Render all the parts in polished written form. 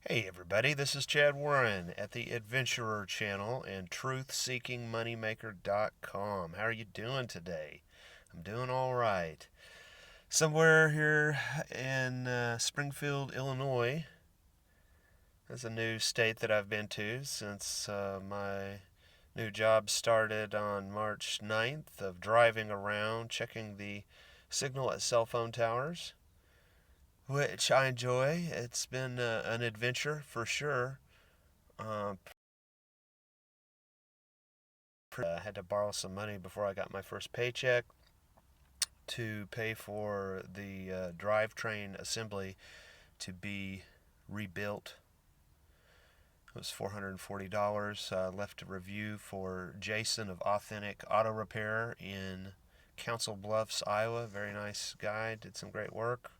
Hey everybody, this is Chad Warren at the Adventurer channel and truthseekingmoneymaker.com. How are you doing today? I'm doing all right. Somewhere here in Springfield, Illinois. That's a new state that I've been to since my new job started on March 9th of driving around checking the signal at cell phone towers, which I enjoy. It's been an adventure for sure. Um, I had to borrow some money before I got my first paycheck to pay for the drivetrain assembly to be rebuilt. It was $440. Left a review for Jason of Authentic Auto Repair in Council Bluffs, Iowa. Very nice guy, did some great work.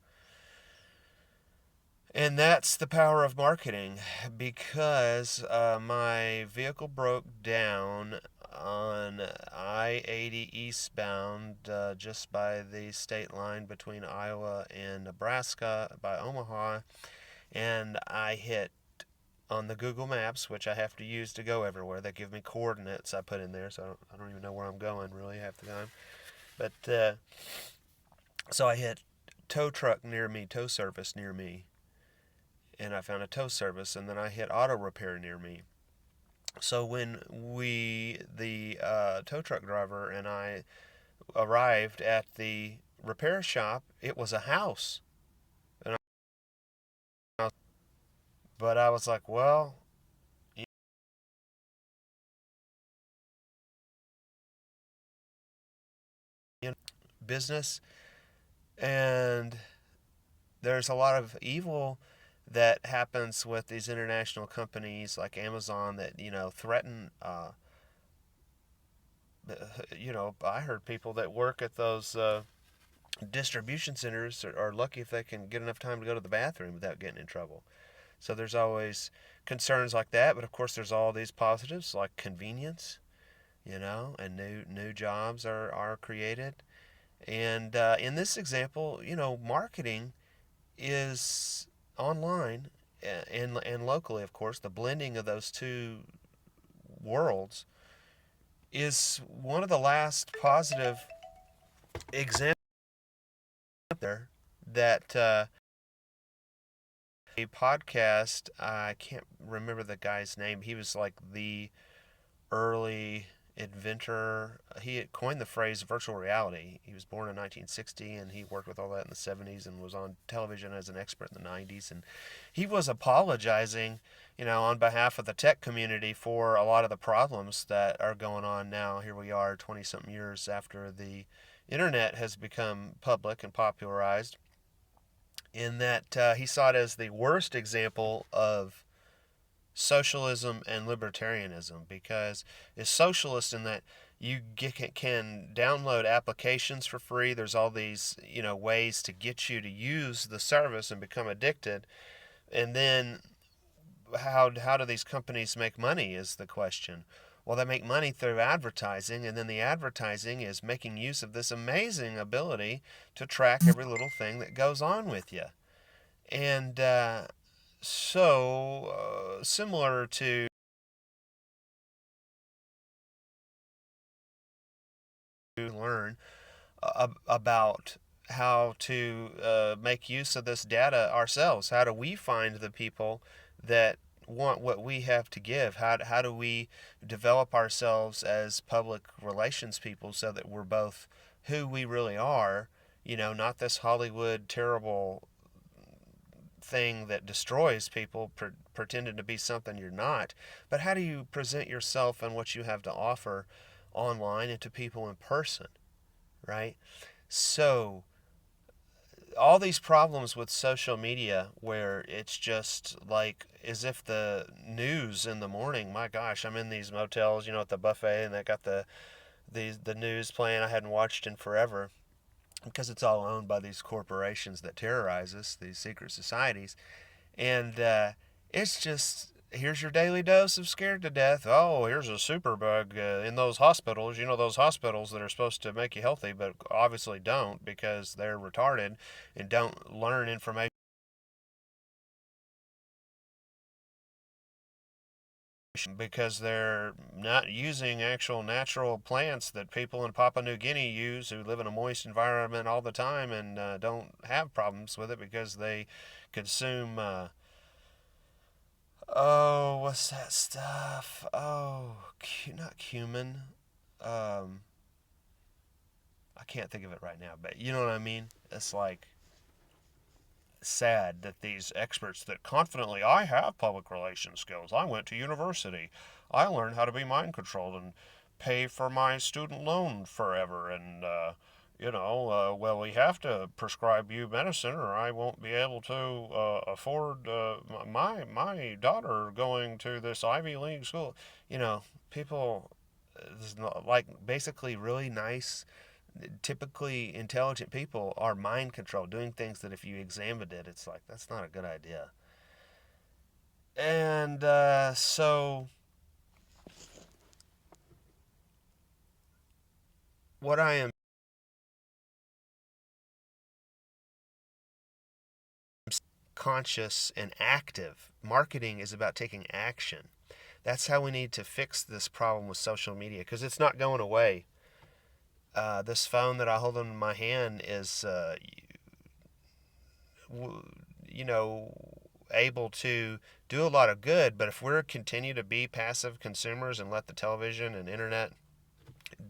And that's the power of marketing because my vehicle broke down on I-80 eastbound just by the state line between Iowa and Nebraska by Omaha. And I hit on the Google Maps, which I have to use to go everywhere. They give me coordinates I put in there, so I don't even know where I'm going really half the time. But so I hit tow truck near me, tow service near me, and I found a tow service, and then I hit auto repair near me. So when the tow truck driver and I arrived at the repair shop, it was a house. And but I was like, well, you know, business, and there's a lot of evil that happens with these international companies like Amazon that threaten. I heard people that work at those distribution centers are lucky if they can get enough time to go to the bathroom without getting in trouble. So there's always concerns like that, but of course there's all these positives like convenience, and new jobs are created. And in this example, marketing is online and locally, of course. The blending of those two worlds is one of the last positive examples there that a podcast. I can't remember the guy's name. He was like the early inventor. He had coined the phrase virtual reality. He was born in 1960 and he worked with all that in the 70s and was on television as an expert in the 90s. And he was apologizing, on behalf of the tech community for a lot of the problems that are going on now. Here we are 20 something years after the internet has become public and popularized, in that he saw it as the worst example of socialism and libertarianism, because it's socialist in that can download applications for free. There's all these ways to get you to use the service and become addicted. And then how do these companies make money is the question. Well, they make money through advertising, and then the advertising is making use of this amazing ability to track every little thing that goes on with you. And similar to learn about how to make use of this data ourselves. How do we find the people that want what we have to give? How do we develop ourselves as public relations people so that we're both who we really are, not this Hollywood terrible thing that destroys people, pretending to be something you're not. But how do you present yourself and what you have to offer online and to people in person, right? So all these problems with social media where it's just like as if the news in the morning, my gosh, I'm in these motels, at the buffet, and they got the news playing I hadn't watched in forever, because it's all owned by these corporations that terrorize us, these secret societies. And it's just, here's your daily dose of scared to death. Oh, here's a superbug in those hospitals. Those hospitals that are supposed to make you healthy, but obviously don't, because they're retarded and don't learn information because they're not using actual natural plants that people in Papua New Guinea use who live in a moist environment all the time and don't have problems with it because they consume, oh, what's that stuff? Oh, not cumin. Um, I can't think of it right now, but you know what I mean? It's like sad that these experts that confidently, I have public relations skills, I went to university, I learned how to be mind controlled and pay for my student loan forever, and well, we have to prescribe you medicine or I won't be able to afford my daughter going to this Ivy League school. You know, people, like basically really nice, typically intelligent people are mind controlled, doing things that if you examined it, it's like, that's not a good idea. And so, what I am conscious and active, marketing is about taking action. That's how we need to fix this problem with social media because it's not going away. This phone that I hold in my hand is, you know, able to do a lot of good, but if we're continue to be passive consumers and let the television and internet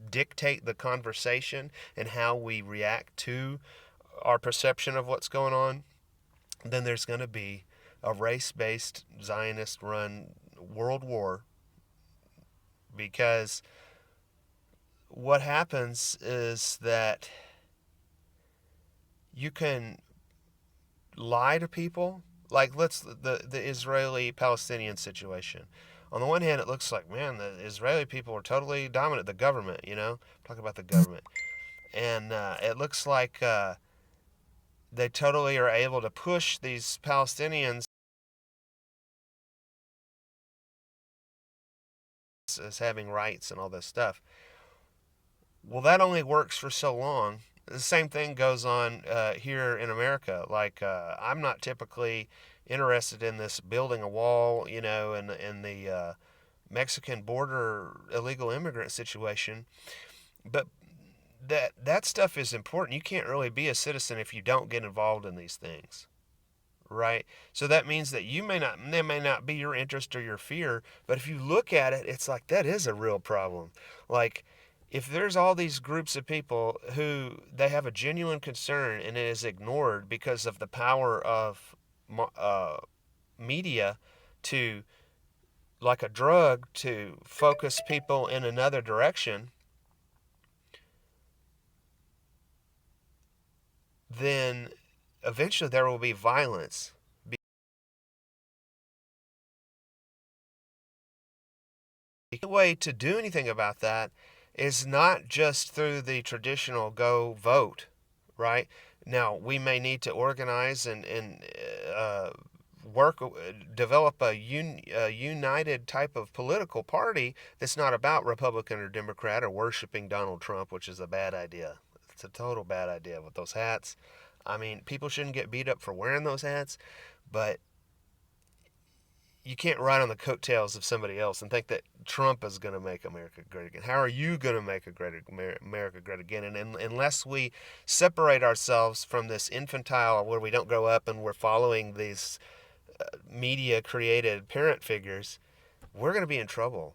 dictate the conversation and how we react to our perception of what's going on, then there's going to be a race-based Zionist-run world war because what happens is that you can lie to people. Like the Israeli Palestinian situation. On the one hand, it looks like, man, the Israeli people are totally dominant. The government, talk about the government, and it looks like they totally are able to push these Palestinians as having rights and all this stuff. Well, that only works for so long. The same thing goes on here in America. Like, I'm not typically interested in this building a wall, in the Mexican border illegal immigrant situation. But that stuff is important. You can't really be a citizen if you don't get involved in these things, right? So that means that they may not be your interest or your fear, but if you look at it, it's like that is a real problem. Like, if there's all these groups of people who they have a genuine concern and it is ignored because of the power of media to, like a drug, to focus people in another direction, then eventually there will be violence. The way to do anything about that is not just through the traditional go vote, right? Now, we may need to organize and work, develop a united type of political party that's not about Republican or Democrat or worshiping Donald Trump, which is a bad idea. It's a total bad idea with those hats. I mean, people shouldn't get beat up for wearing those hats, but you can't ride on the coattails of somebody else and think that Trump is going to make America great again. How are you going to make America great again? And unless we separate ourselves from this infantile where we don't grow up and we're following these media created parent figures, we're going to be in trouble,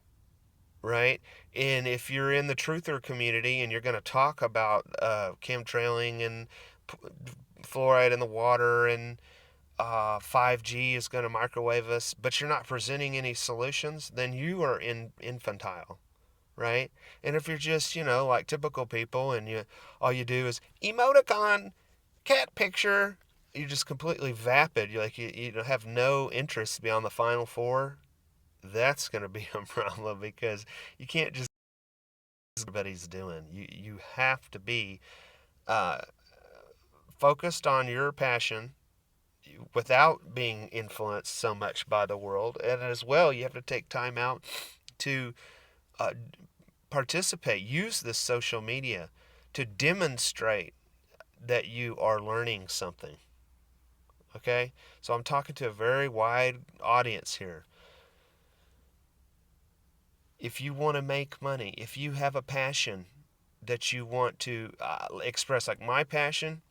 right? And if you're in the truther community and you're going to talk about chemtrailing and fluoride in the water and 5G is going to microwave us, but you're not presenting any solutions, then you are infantile, right? And if you're just, like typical people and all you do is emoticon, cat picture, you're just completely vapid. You're like, you have no interest beyond the final four. That's going to be a problem because you can't just everybody's doing. You have to be uh, focused on your passion without being influenced so much by the world. And as well, you have to take time out to uh, participate, use this social media to demonstrate that you are learning something. Okay? So I'm talking to a very wide audience here. If you want to make money, if you have a passion that you want to express, like my passion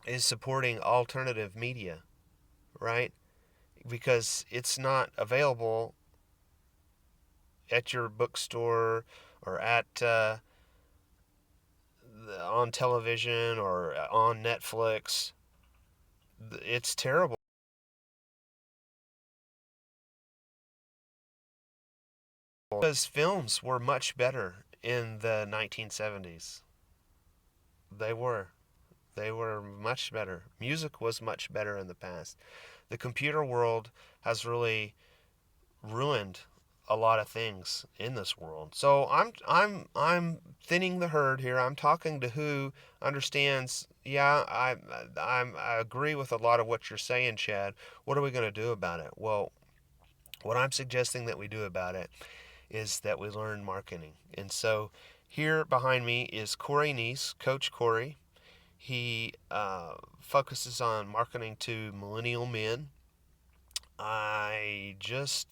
is supporting alternative media, right? Because it's not available at your bookstore or at on television or on Netflix. It's terrible. Because films were much better in the 1970s. They were. They were much better. Music was much better in the past. The computer world has really ruined a lot of things in this world. So I'm thinning the herd here. I'm talking to who understands. Yeah, I agree with a lot of what you're saying, Chad. What are we going to do about it? Well, what I'm suggesting that we do about it is that we learn marketing. And so here behind me is Corey Neese, Coach Corey. He focuses on marketing to millennial men. I just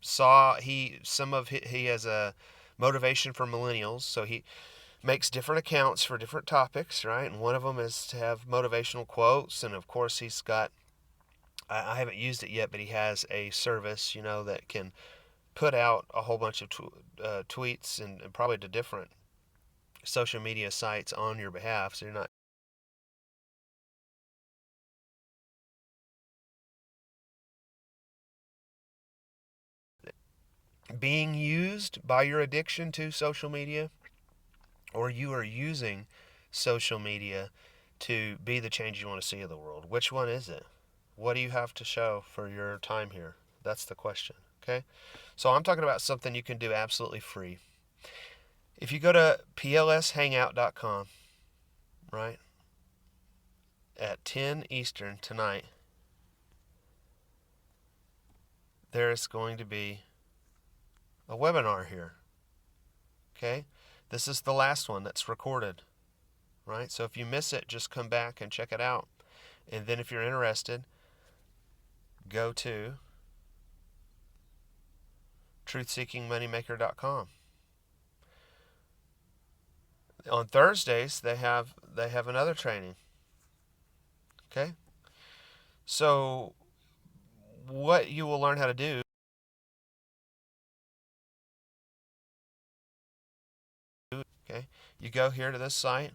saw he has a motivation for millennials, so he makes different accounts for different topics, right? And one of them is to have motivational quotes, and of course he's got. I haven't used it yet, but he has a service, that can put out a whole bunch of tweets and probably to different social media sites on your behalf, so you're not being used by your addiction to social media, or you are using social media to be the change you want to see in the world. Which one is it? What do you have to show for your time here? That's the question. Okay? So I'm talking about something you can do absolutely free. If you go to plshangout.com, right, at 10 Eastern tonight, there's going to be a webinar here. Okay? This is the last one that's recorded, right? So if you miss it, just come back and check it out. And then if you're interested, go to truthseekingmoneymaker.com. On Thursdays, they have another training. Okay? So what you will learn how to do, okay? You go here to this site,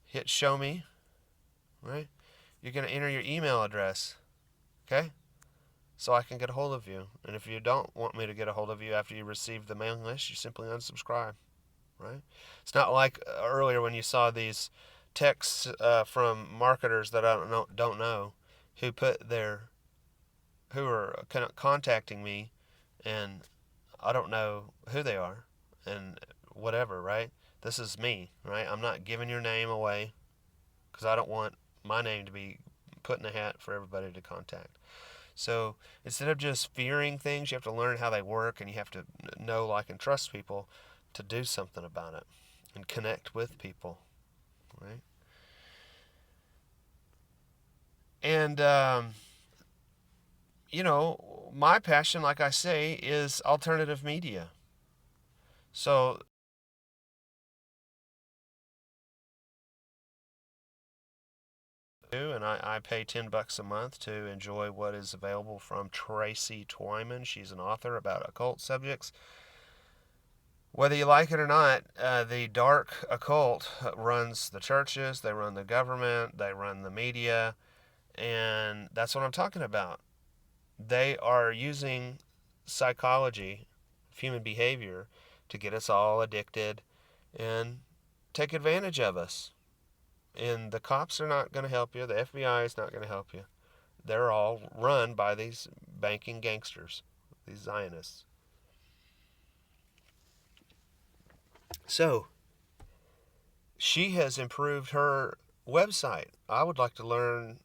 hit show me, right? You're going to enter your email address, okay? So I can get a hold of you. And if you don't want me to get a hold of you after you receive the mailing list, you simply unsubscribe, right? It's not like earlier when you saw these texts from marketers that I don't know who are contacting me, and I don't know who they are and whatever, right? This is me, right? I'm not giving your name away because I don't want my name to be put in a hat for everybody to contact. So instead of just fearing things, you have to learn how they work, and you have to know, like, and trust people to do something about it and connect with people, right? And, my passion, like I say, is alternative media. So, and I pay $10 a month to enjoy what is available from Tracy Twyman. She's an author about occult subjects. Whether you like it or not, the dark occult runs the churches, they run the government, they run the media, and that's what I'm talking about. They are using psychology, human behavior, to get us all addicted and take advantage of us. And the cops are not going to help you, the FBI is not going to help you. They're all run by these banking gangsters, these Zionists. So, she has improved her website. I would like to learn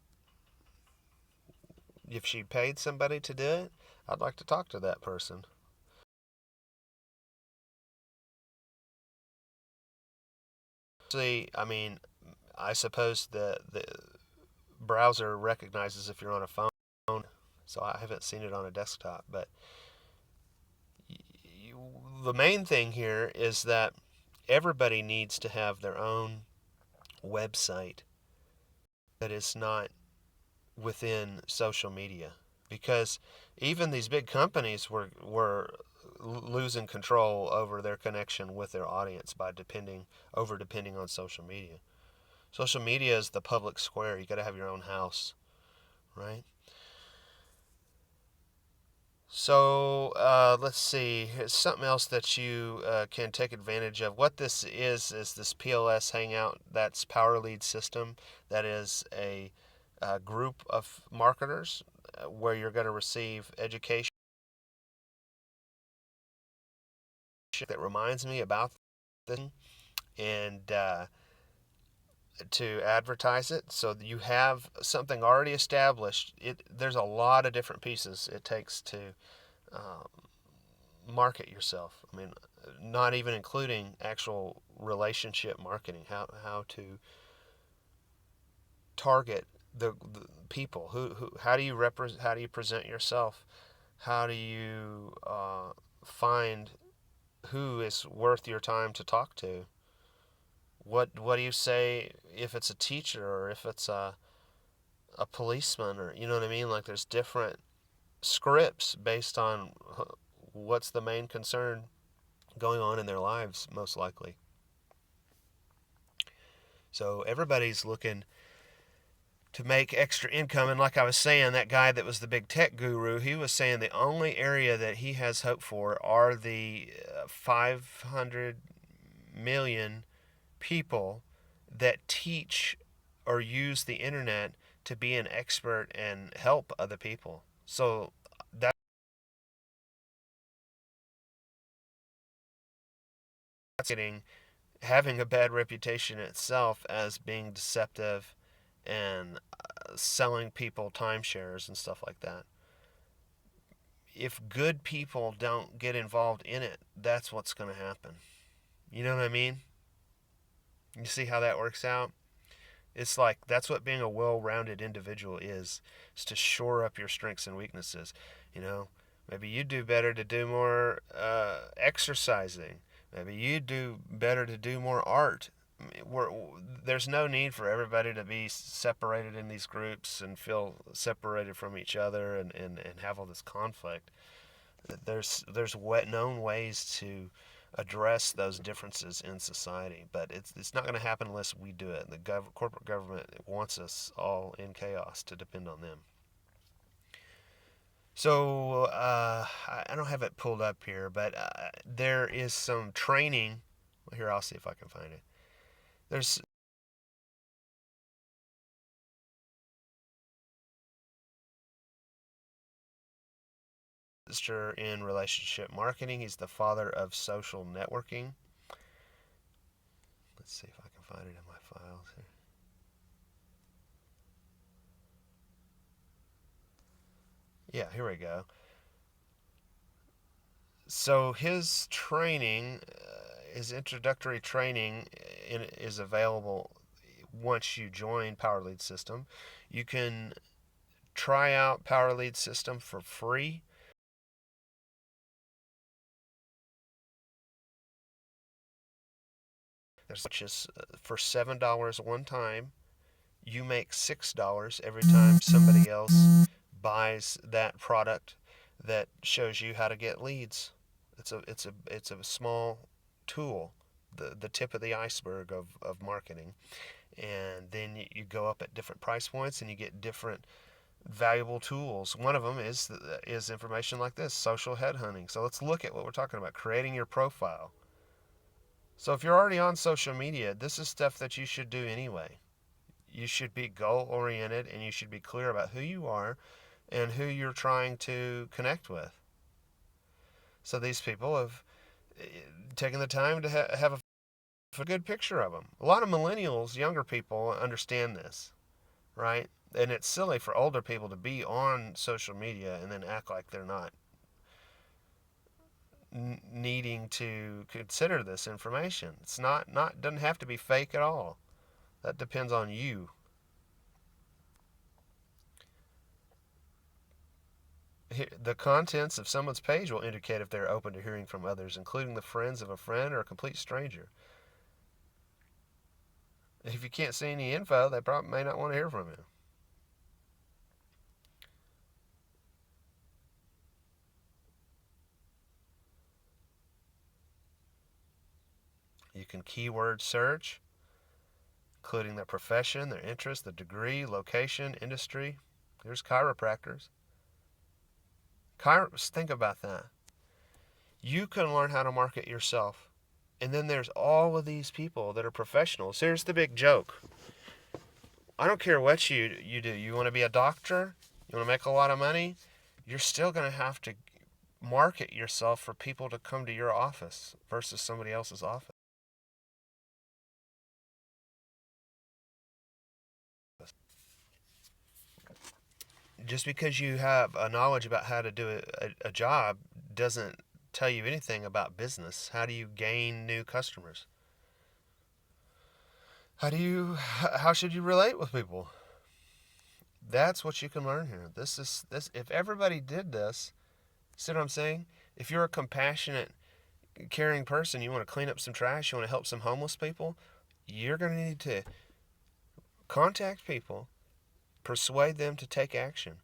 if she paid somebody to do it. I'd like to talk to that person. See, I mean, I suppose the browser recognizes if you're on a phone, so I haven't seen it on a desktop, but the main thing here is that everybody needs to have their own website that is not within social media, because even these big companies were losing control over their connection with their audience by depending on social media. Social media is the public square. You got to have your own house, right? So let's see. Here's something else that you can take advantage of. What this is this PLS Hangout. That's Power Lead System. That is a group of marketers where you're going to receive education that reminds me about this, and to advertise it so that you have something already established. There's a lot of different pieces it takes to um, market yourself. I mean, not even including actual relationship marketing. How to target the people. Who how do you represent? How do you present yourself? How do you find who is worth your time to talk to? What do you say if it's a teacher, or if it's a policeman, or you know what I mean? Like, there's different scripts based on what's the main concern going on in their lives, most likely. So everybody's looking to make extra income. And like I was saying, that guy that was the big tech guru, he was saying the only area that he has hope for are the 500 million people that teach or use the internet to be an expert and help other people. So that's getting having a bad reputation itself as being deceptive and selling people timeshares and stuff like that. If good people don't get involved in it, that's what's going to happen. You know what I mean? You see how that works out? It's like that's what being a well-rounded individual is to shore up your strengths and weaknesses. You know, maybe you do better to do more exercising. Maybe you do better to do more art. There's no need for everybody to be separated in these groups and feel separated from each other, and have all this conflict. There's known ways to address those differences in society, but it's not going to happen unless we do it. The corporate government wants us all in chaos to depend on them. So I don't have it pulled up here, but there is some training. Well, here, I'll see if I can find it. There's in relationship marketing. He's the father of social networking. Let's see if I can find it in my files here. Yeah, here we go. So his training, his introductory training, is available once you join Power Lead System. You can try out Power Lead System for free. Which is for $7 one time. You make $6 every time somebody else buys that product that shows you how to get leads. It's a small tool, the tip of the iceberg of marketing. And then you go up at different price points and you get different valuable tools. One of them is information like this, social headhunting. So let's look at what we're talking about, creating your profile. So if you're already on social media, this is stuff that you should do anyway. You should be goal oriented, and you should be clear about who you are and who you're trying to connect with. So these people have taken the time to have a good picture of them. A lot of millennials, younger people, understand this, right? And it's silly for older people to be on social media and then act like they're not needing to consider this information. It's not doesn't have to be fake at all. That depends on you. The contents of someone's page will indicate if they're open to hearing from others, including the friends of a friend or a complete stranger. If you can't see any info, they probably may not want to hear from you. You can keyword search, including their profession, their interest, the degree, location, industry. There's chiropractors. Think about that. You can learn how to market yourself. And then there's all of these people that are professionals. Here's the big joke. I don't care what you do. You want to be a doctor? You want to make a lot of money? You're still going to have to market yourself for people to come to your office versus somebody else's office. Just because you have a knowledge about how to do a job doesn't tell you anything about business. How do you gain new customers? How should you relate with people? That's what you can learn here. This if everybody did this, see what I'm saying? If you're a compassionate, caring person, you want to clean up some trash, you want to help some homeless people, you're going to need to contact people, persuade them to take action,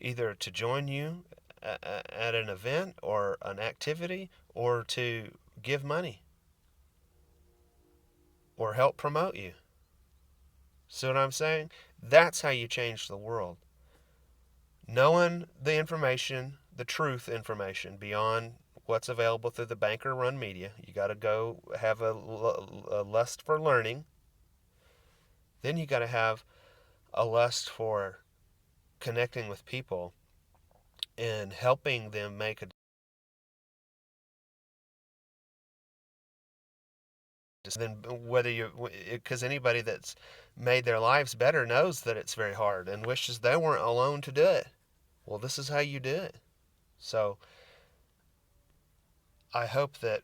either to join you at an event or an activity, or to give money or help promote you. See what I'm saying? That's how you change the world. Knowing the information, the truth information beyond what's available through the banker run media. You got to go have a lust for learning. Then you got to have a lust for connecting with people and helping them make a decision. Then whether you, because anybody that's made their lives better knows that it's very hard and wishes they weren't alone to do it. Well, this is how you do it. So I hope that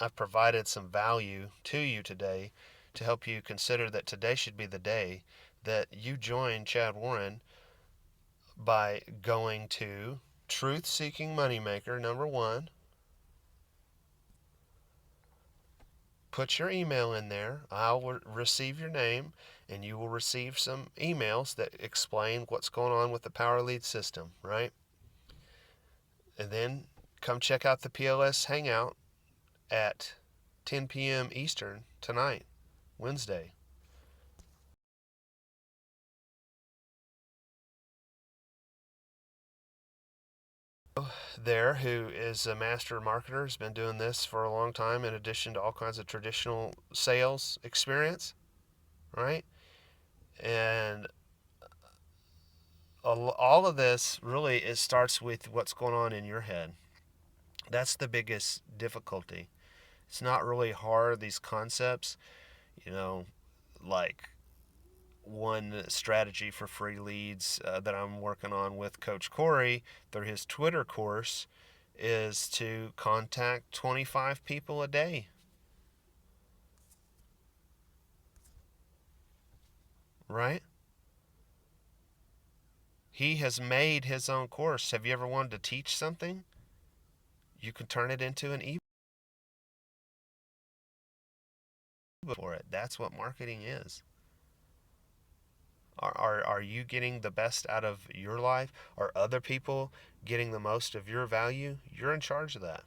I've provided some value to you today to help you consider that today should be the day that you join Chad Warren by going to Truth Seeking Moneymaker, #1. Put your email in there. I'll receive your name, and you will receive some emails that explain what's going on with the Power Lead system, right? And then come check out the PLS Hangout at 10 p.m. Eastern tonight, Wednesday. There, who is a master marketer, has been doing this for a long time in addition to all kinds of traditional sales experience, right? And all of this really, it starts with what's going on in your head. That's the biggest difficulty. It's not really hard, these concepts, you know, like one strategy for free leads that I'm working on with Coach Corey through his Twitter course is to contact 25 people a day. Right? He has made his own course. Have you ever wanted to teach something? You can turn it into an ebook for it. That's what marketing is. Are you getting the best out of your life? Are other people getting the most of your value? You're in charge of that.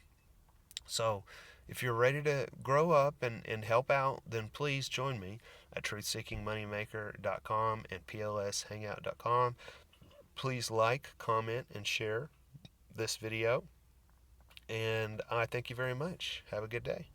So if you're ready to grow up and help out, then please join me at truthseekingmoneymaker.com and plshangout.com. Please like, comment, and share this video. And I thank you very much. Have a good day.